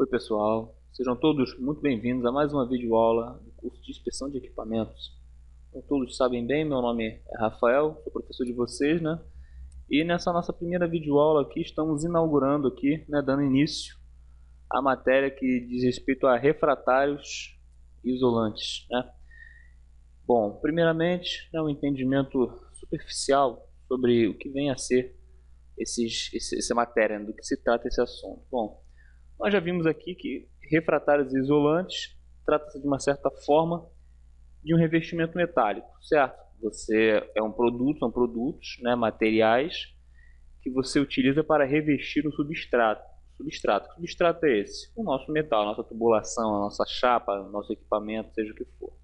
Oi pessoal, sejam todos muito bem-vindos a mais uma videoaula do curso de inspeção de equipamentos. Como todos sabem bem, meu nome é Rafael, sou professor de vocês, né? E nessa nossa primeira videoaula aqui estamos inaugurando aqui, né, dando início à matéria que diz respeito a refratários isolantes, né? Bom, primeiramente, um entendimento superficial sobre o que vem a ser essa matéria, do que se trata esse assunto. Bom, nós já vimos aqui que refratários isolantes trata-se de uma certa forma de um revestimento metálico, certo? São produtos, né, materiais que você utiliza para revestir o substrato. Que substrato é esse? O nosso metal, a nossa tubulação, a nossa chapa, o nosso equipamento, seja o que for.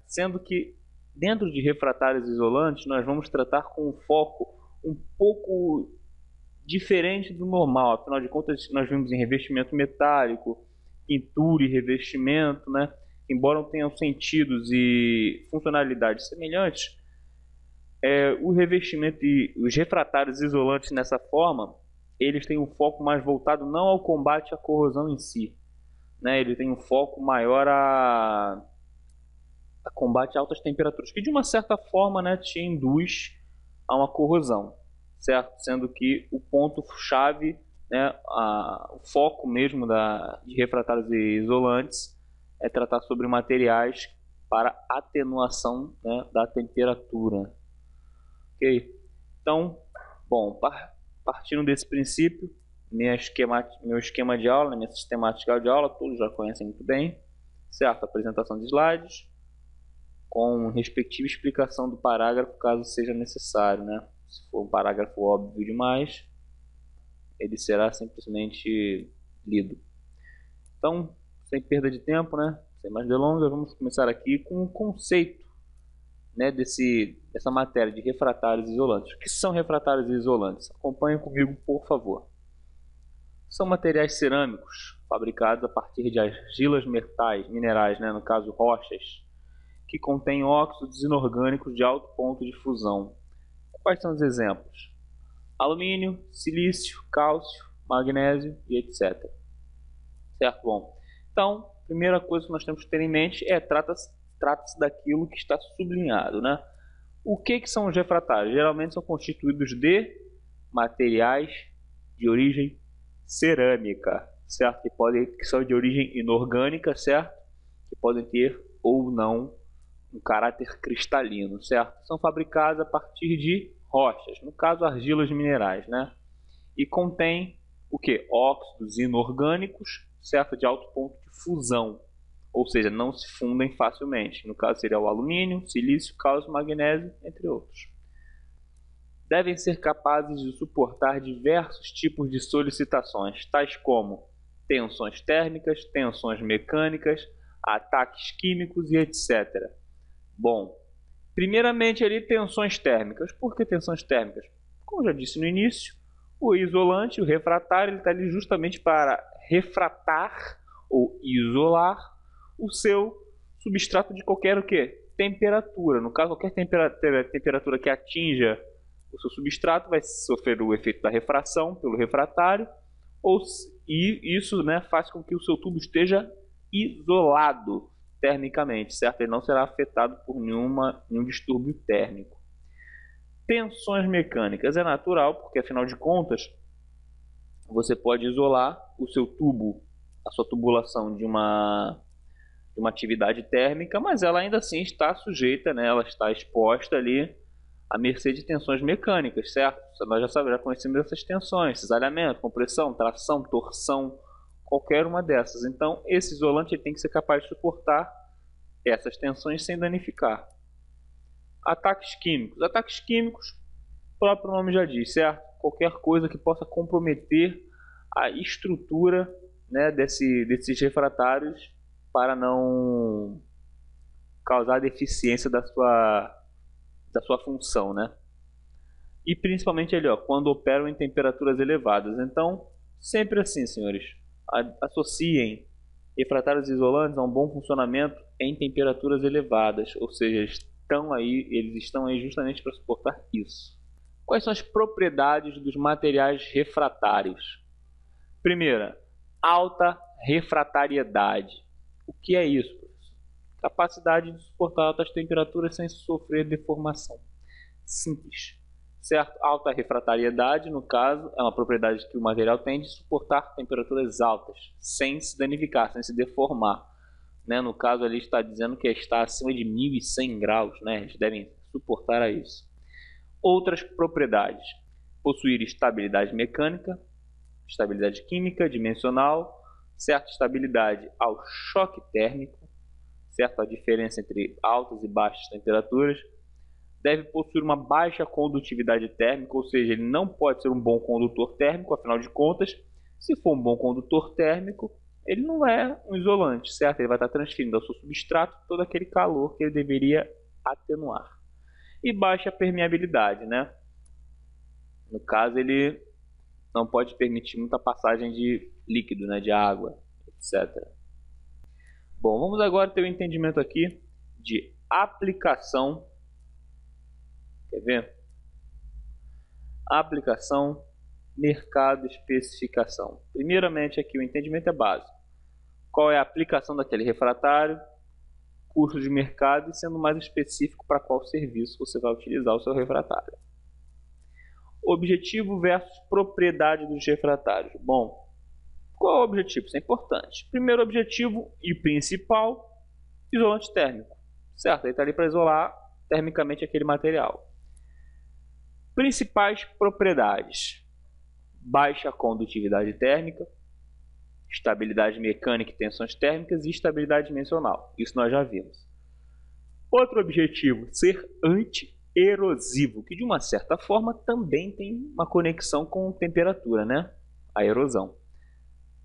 Sendo que dentro de refratários isolantes nós vamos tratar com um foco um pouco diferente do normal. Afinal de contas, nós vimos em revestimento metálico, pintura e revestimento, né? Embora tenham sentidos e funcionalidades semelhantes, o revestimento e os refratários isolantes nessa forma, eles têm um foco mais voltado não ao combate à corrosão em si, né? Ele tem um foco maior a combate a altas temperaturas, que de uma certa forma, né, te induz a uma corrosão, certo? Sendo que o ponto-chave, né, o foco mesmo de refratários e isolantes é tratar sobre materiais para atenuação, né, da temperatura. Ok? Então, bom, partindo desse princípio, meu esquema de aula, minha sistemática de aula, todos já conhecem muito bem, certo? Apresentação de slides, com respectiva explicação do parágrafo, caso seja necessário, né? Se for um parágrafo óbvio demais, ele será simplesmente lido. Então, sem perda de tempo, né? Sem mais delongas, vamos começar aqui com o conceito, né, dessa matéria de refratários isolantes. O que são refratários isolantes? Acompanhe comigo, por favor. São materiais cerâmicos fabricados a partir de argilas minerais, né, no caso rochas, que contêm óxidos inorgânicos de alto ponto de fusão. Quais são os exemplos? Alumínio, silício, cálcio, magnésio e etc. Certo? Bom, então, primeira coisa que nós temos que ter em mente trata-se daquilo que está sublinhado, né? O que são os refratários? Geralmente são constituídos de materiais de origem cerâmica, certo? Que são de origem inorgânica, certo? Que podem ter ou não um caráter cristalino, certo? São fabricados a partir de rochas, no caso argilas minerais, né? E contém o que? Óxidos inorgânicos, certo? De alto ponto de fusão, ou seja, não se fundem facilmente. No caso seria o alumínio, silício, cálcio, magnésio, entre outros. Devem ser capazes de suportar diversos tipos de solicitações, tais como tensões térmicas, tensões mecânicas, ataques químicos e etc. Bom, primeiramente ali tensões térmicas. Por que tensões térmicas? Como eu já disse no início, o isolante, o refratário, ele está ali justamente para refratar ou isolar o seu substrato de qualquer temperatura. No caso, qualquer temperatura que atinja o seu substrato vai sofrer o efeito da refração pelo refratário, e isso, né, faz com que o seu tubo esteja isolado termicamente, certo? Ele não será afetado por nenhum distúrbio térmico. Tensões mecânicas é natural, porque afinal de contas você pode isolar o seu tubo, a sua tubulação de uma atividade térmica, mas ela ainda assim está sujeita, né? Ela está exposta ali à mercê de tensões mecânicas, certo? Nós já conhecemos essas tensões: cisalhamento, compressão, tração, torção, qualquer uma dessas. Então, esse isolante tem que ser capaz de suportar essas tensões sem danificar. Ataques químicos. Ataques químicos, o próprio nome já diz, certo? Qualquer coisa que possa comprometer a estrutura, né, desses refratários para não causar deficiência da sua função, né? E principalmente ali, quando operam em temperaturas elevadas. Então, sempre assim, senhores, associem refratários isolantes a um bom funcionamento em temperaturas elevadas, ou seja, eles estão aí justamente para suportar isso. Quais são as propriedades dos materiais refratários? Primeira, alta refratariedade. O que é isso, professor? Capacidade de suportar altas temperaturas sem sofrer deformação. Simples. Certo? Alta refratariedade, no caso, é uma propriedade que o material tem de suportar temperaturas altas, sem se danificar, sem se deformar. Né? No caso, ali está dizendo que está acima de 1100 graus, né? Eles devem suportar a isso. Outras propriedades: possuir estabilidade mecânica, estabilidade química, dimensional, certa estabilidade ao choque térmico, certo? A diferença entre altas e baixas temperaturas. Deve possuir uma baixa condutividade térmica, ou seja, ele não pode ser um bom condutor térmico, afinal de contas, se for um bom condutor térmico, ele não é um isolante, certo? Ele vai estar transferindo ao seu substrato todo aquele calor que ele deveria atenuar. E baixa permeabilidade, né? No caso, ele não pode permitir muita passagem de líquido, né? De água, etc. Bom, vamos agora ter um entendimento aqui de aplicação. Quer ver? Aplicação, mercado, especificação. Primeiramente aqui o entendimento é básico. Qual é a aplicação daquele refratário, custo de mercado e sendo mais específico para qual serviço você vai utilizar o seu refratário. Objetivo versus propriedade dos refratários. Bom, qual é o objetivo? Isso é importante. Primeiro objetivo e principal, isolante térmico. Certo? Ele está ali para isolar termicamente aquele material. Principais propriedades: baixa condutividade térmica, estabilidade mecânica e tensões térmicas e estabilidade dimensional. Isso nós já vimos. Outro objetivo: ser anti-erosivo, que de uma certa forma também tem uma conexão com temperatura, né? A erosão.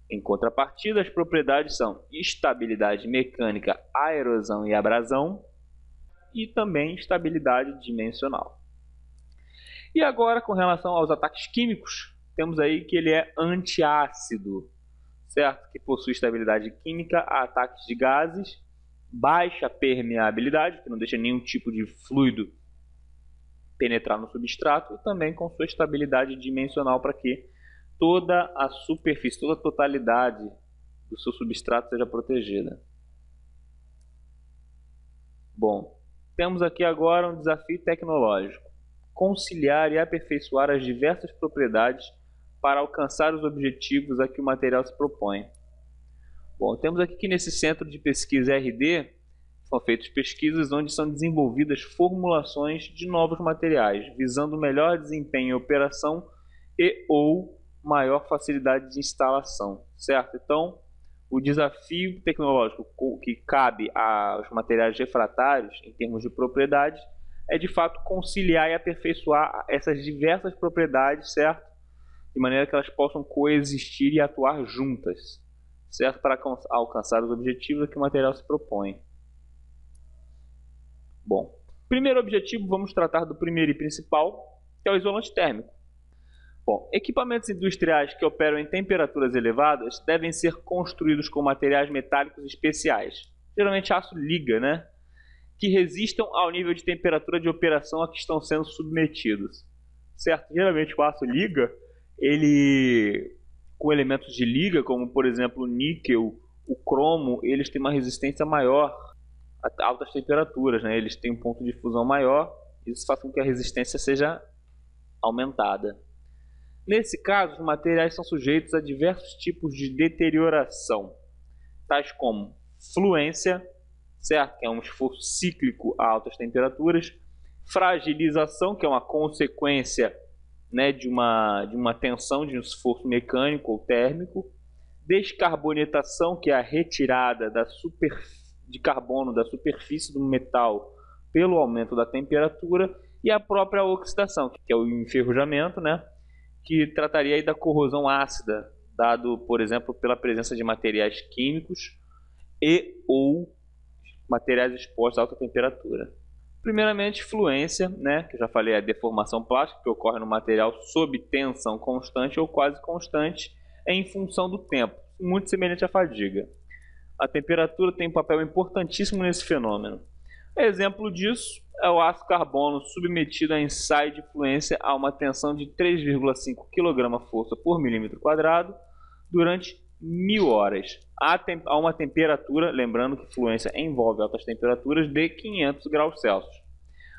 Em contrapartida, as propriedades são estabilidade mecânica à erosão e abrasão e também estabilidade dimensional. E agora, com relação aos ataques químicos, temos aí que ele é antiácido, certo? Que possui estabilidade química a ataques de gases, baixa permeabilidade, que não deixa nenhum tipo de fluido penetrar no substrato, e também com sua estabilidade dimensional para que toda a superfície, toda a totalidade do seu substrato seja protegida. Bom, temos aqui agora um desafio tecnológico: conciliar e aperfeiçoar as diversas propriedades para alcançar os objetivos a que o material se propõe. Bom, temos aqui que nesse centro de pesquisa RD são feitas pesquisas onde são desenvolvidas formulações de novos materiais, visando melhor desempenho em operação e ou maior facilidade de instalação, certo? Então, o desafio tecnológico que cabe aos materiais refratários, em termos de propriedades, é de fato conciliar e aperfeiçoar essas diversas propriedades, certo? De maneira que elas possam coexistir e atuar juntas, certo? Para alcançar os objetivos a que o material se propõe. Bom, primeiro objetivo, vamos tratar do primeiro e principal, que é o isolante térmico. Bom, equipamentos industriais que operam em temperaturas elevadas devem ser construídos com materiais metálicos especiais, geralmente aço liga, né? Que resistam ao nível de temperatura de operação a que estão sendo submetidos, certo? Geralmente o aço liga, ele com elementos de liga, como por exemplo o níquel, o cromo, eles têm uma resistência maior a altas temperaturas, né? Eles têm um ponto de fusão maior, isso faz com que a resistência seja aumentada. Nesse caso, os materiais são sujeitos a diversos tipos de deterioração, tais como fluência, certo? Que é um esforço cíclico a altas temperaturas, fragilização, que é uma consequência, né, de uma tensão, de um esforço mecânico ou térmico, descarbonetação, que é a retirada de carbono da superfície do metal pelo aumento da temperatura, e a própria oxidação, que é o enferrujamento, né, que trataria aí da corrosão ácida, dado, por exemplo, pela presença de materiais químicos e ou materiais expostos a alta temperatura. Primeiramente, fluência, né, que eu já falei, é a deformação plástica que ocorre no material sob tensão constante ou quase constante em função do tempo, muito semelhante à fadiga. A temperatura tem um papel importantíssimo nesse fenômeno. Exemplo disso é o aço carbono submetido a ensaio de fluência a uma tensão de 3,5 kg força por milímetro quadrado durante 1000 horas a uma temperatura, lembrando que fluência envolve altas temperaturas, de 500 graus Celsius.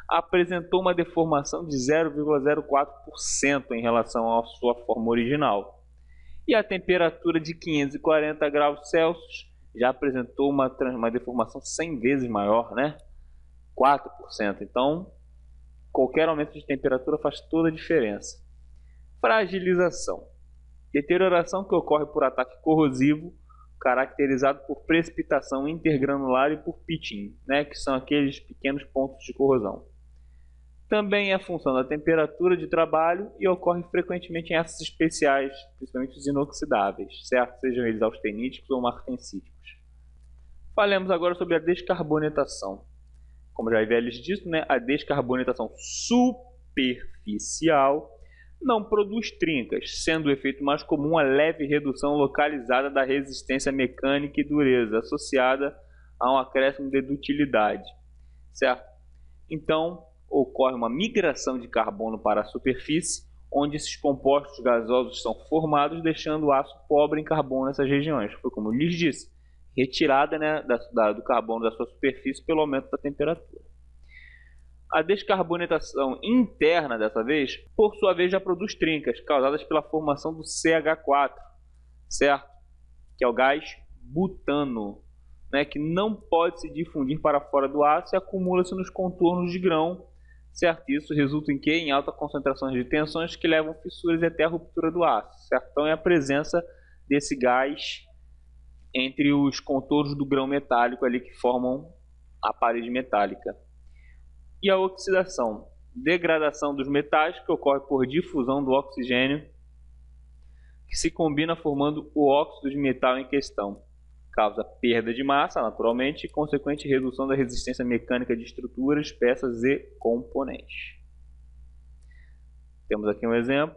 Apresentou uma deformação de 0,04% em relação à sua forma original. E a temperatura de 540 graus Celsius já apresentou uma deformação 100 vezes maior, né? 4%. Então, qualquer aumento de temperatura faz toda a diferença. Fragilização. Deterioração que ocorre por ataque corrosivo, caracterizado por precipitação intergranular e por pitting, né? Que são aqueles pequenos pontos de corrosão. Também é função da temperatura de trabalho e ocorre frequentemente em aços especiais, principalmente os inoxidáveis, certo? Sejam eles austeníticos ou martensíticos. Falemos agora sobre a descarbonatação. Como já havia lhes dito, né, a descarbonatação superficial não produz trincas, sendo o efeito mais comum a leve redução localizada da resistência mecânica e dureza, associada a um acréscimo de dutilidade, certo? Então, ocorre uma migração de carbono para a superfície, onde esses compostos gasosos são formados, deixando o aço pobre em carbono nessas regiões. Foi como eu lhes disse, retirada, né, do carbono da sua superfície pelo aumento da temperatura. A descarbonatação interna, dessa vez, por sua vez, já produz trincas, causadas pela formação do CH4, certo? Que é o gás butano, né, que não pode se difundir para fora do aço e acumula-se nos contornos de grão, certo? Isso resulta em quê? Em alta concentração de tensões que levam a fissuras e até a ruptura do aço, certo? Então é a presença desse gás entre os contornos do grão metálico ali que formam a parede metálica. E a oxidação, degradação dos metais que ocorre por difusão do oxigênio que se combina formando o óxido de metal em questão. Causa perda de massa, naturalmente, e consequente redução da resistência mecânica de estruturas, peças e componentes. Temos aqui um exemplo.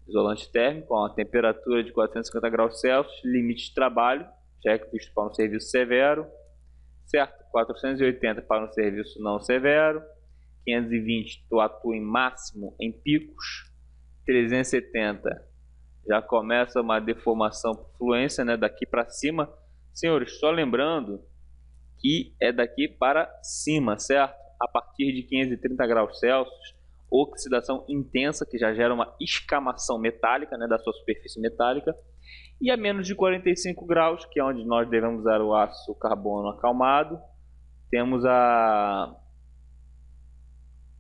Isolante térmico a uma temperatura de 450 graus Celsius, limite de trabalho, já é visto para um serviço severo, certo? 480 para um serviço não severo, 520 tu atua em máximo em picos, 370 já começa uma deformação por fluência, né, daqui para cima. Senhores, só lembrando que é daqui para cima, certo? A partir de 530 graus Celsius, oxidação intensa, que já gera uma escamação metálica, né, da sua superfície metálica, e a menos de 45 graus, que é onde nós devemos usar o ácido carbono acalmado, temos a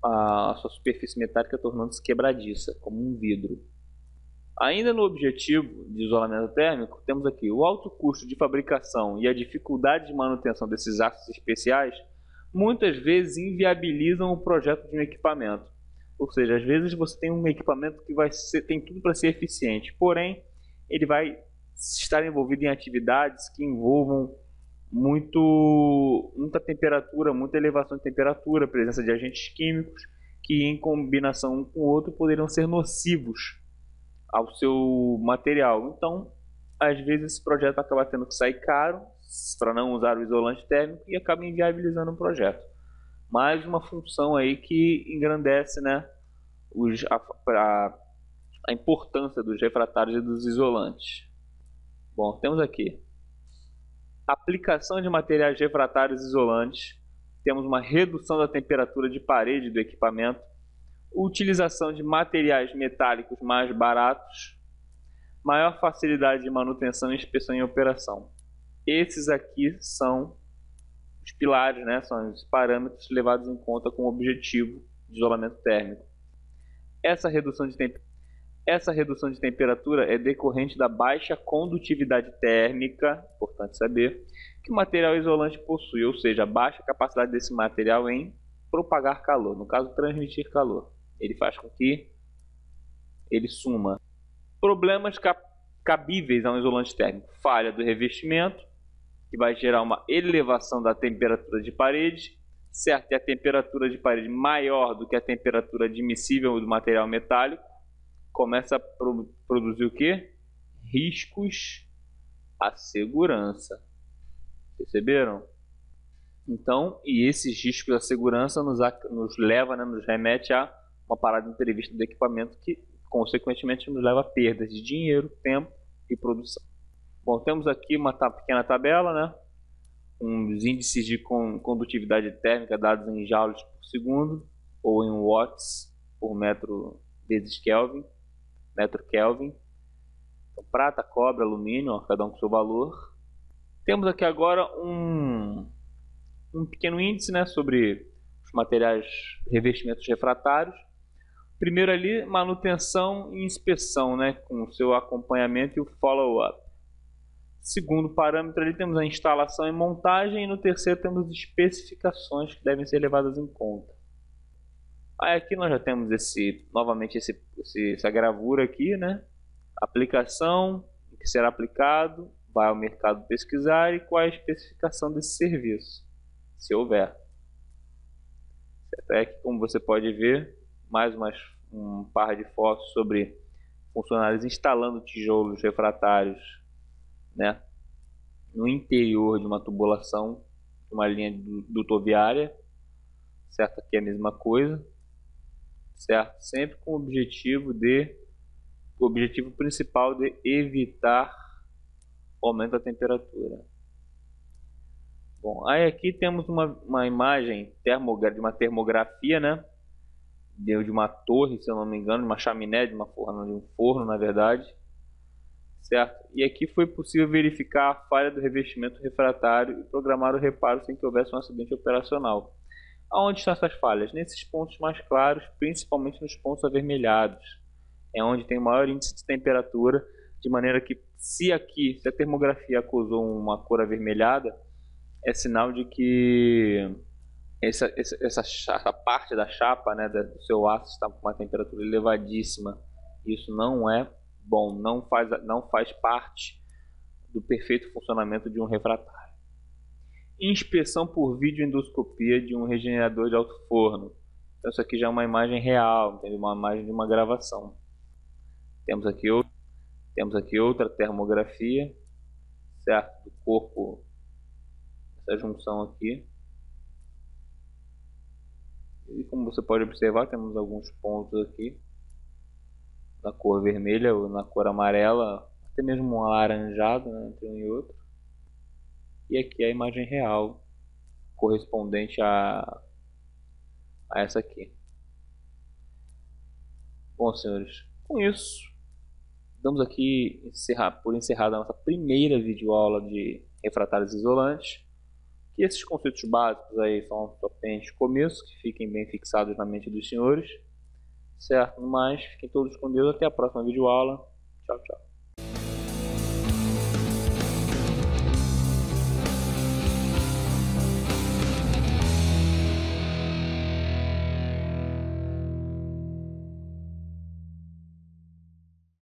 sua superfície metálica tornando-se quebradiça, como um vidro. Ainda no objetivo de isolamento térmico, temos aqui o alto custo de fabricação e a dificuldade de manutenção desses ácidos especiais, muitas vezes inviabilizam o projeto de um equipamento. Ou seja, às vezes você tem um equipamento que tem tudo para ser eficiente, porém ele vai estar envolvido em atividades que envolvam muita temperatura, muita elevação de temperatura, presença de agentes químicos que em combinação um com o outro poderiam ser nocivos ao seu material. Então, às vezes esse projeto acaba tendo que sair caro para não usar o isolante térmico e acaba inviabilizando o projeto. Mais uma função aí que engrandece, né, a importância dos refratários e dos isolantes. Bom, temos aqui aplicação de materiais refratários isolantes, temos uma redução da temperatura de parede do equipamento, utilização de materiais metálicos mais baratos, maior facilidade de manutenção, inspeção e operação. Esses aqui são os pilares, né? São os parâmetros levados em conta com o objetivo de isolamento térmico. Essa redução de temperatura é decorrente da baixa condutividade térmica, importante saber, que o material isolante possui, ou seja, a baixa capacidade desse material em propagar calor, no caso transmitir calor. Ele faz com que ele suma. Problemas cabíveis a um isolante térmico: falha do revestimento, que vai gerar uma elevação da temperatura de parede, certo? E a temperatura de parede maior do que a temperatura admissível do material metálico começa a produzir o que? Riscos à segurança. Perceberam? Então, e esses riscos à segurança nos leva, né, nos remete a uma parada imprevista do equipamento que, consequentemente, nos leva a perdas de dinheiro, tempo e produção. Bom, temos aqui uma pequena tabela, né? Os índices de condutividade térmica dados em joules por segundo ou em watts por metro vezes Kelvin, metro Kelvin. Então, prata, cobre, alumínio, ó, cada um com seu valor. Temos aqui agora um pequeno índice, né, sobre os materiais, revestimentos refratários. Primeiro ali, manutenção e inspeção, né, com o seu acompanhamento e o follow-up. Segundo parâmetro ali temos a instalação e montagem, e no terceiro temos especificações que devem ser levadas em conta. Aí aqui nós já temos novamente essa gravura aqui, né? Aplicação, o que será aplicado, vai ao mercado pesquisar e qual é a especificação desse serviço, se houver. Até aqui, como você pode ver, mais um par de fotos sobre funcionários instalando tijolos refratários, né, no interior de uma tubulação, uma linha dutoviária, certo? Aqui é a mesma coisa, certo? Sempre com o objetivo principal de evitar o aumento da temperatura. Bom, aí aqui temos uma imagem de uma termografia, né? De uma torre, se eu não me engano, de uma chaminé, de um forno, na verdade. Certo? E aqui foi possível verificar a falha do revestimento refratário e programar o reparo sem que houvesse um acidente operacional. Aonde estão essas falhas? Nesses pontos mais claros, principalmente nos pontos avermelhados. É onde tem maior índice de temperatura, de maneira que se a termografia acusou uma cor avermelhada, é sinal de que essa parte da chapa, né, do seu aço está com uma temperatura elevadíssima. Isso não é bom, não faz parte do perfeito funcionamento de um refratário. Inspeção por videoendoscopia de um regenerador de alto forno. Então isso aqui já é uma imagem real, entendeu? Uma imagem de uma gravação. Temos aqui outra termografia, certo? Do corpo, essa junção aqui. E como você pode observar, temos alguns pontos aqui na cor vermelha ou na cor amarela, até mesmo um alaranjado, né, entre um e outro. E aqui a imagem real correspondente a essa aqui. Bom, senhores, com isso damos aqui por encerrada a nossa primeira videoaula de refratários isolantes. Que esses conceitos básicos aí são somente começo, que fiquem bem fixados na mente dos senhores. Certo? Mas fiquem todos com Deus. Até a próxima videoaula. Tchau, tchau.